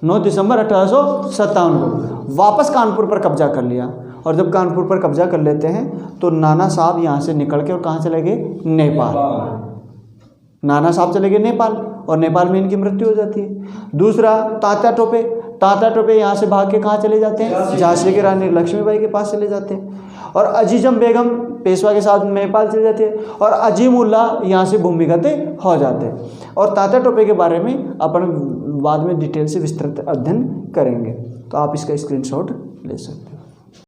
9 दिसंबर 1857 को वापस कानपुर पर कब्जा कर लिया। और जब कानपुर पर कब्जा कर लेते हैं तो नाना साहब यहाँ से निकल के और कहाँ चले गए? नेपाल। नाना साहब चले गए नेपाल और नेपाल में इनकी मृत्यु हो जाती है। दूसरा तात्या टोपे यहाँ से भाग के कहाँ चले जाते हैं? झांसी की रानी लक्ष्मीबाई के पास चले जाते हैं। और अजीजम बेगम पेशवा के साथ नेपाल चले जाते हैं। और अजीमुल्ला यहाँ से भूमिगत हो जाते हैं। और तात्या टोपे के बारे में अपन बाद में डिटेल से विस्तृत अध्ययन करेंगे। तो आप इसका स्क्रीनशॉट ले सकते हैं।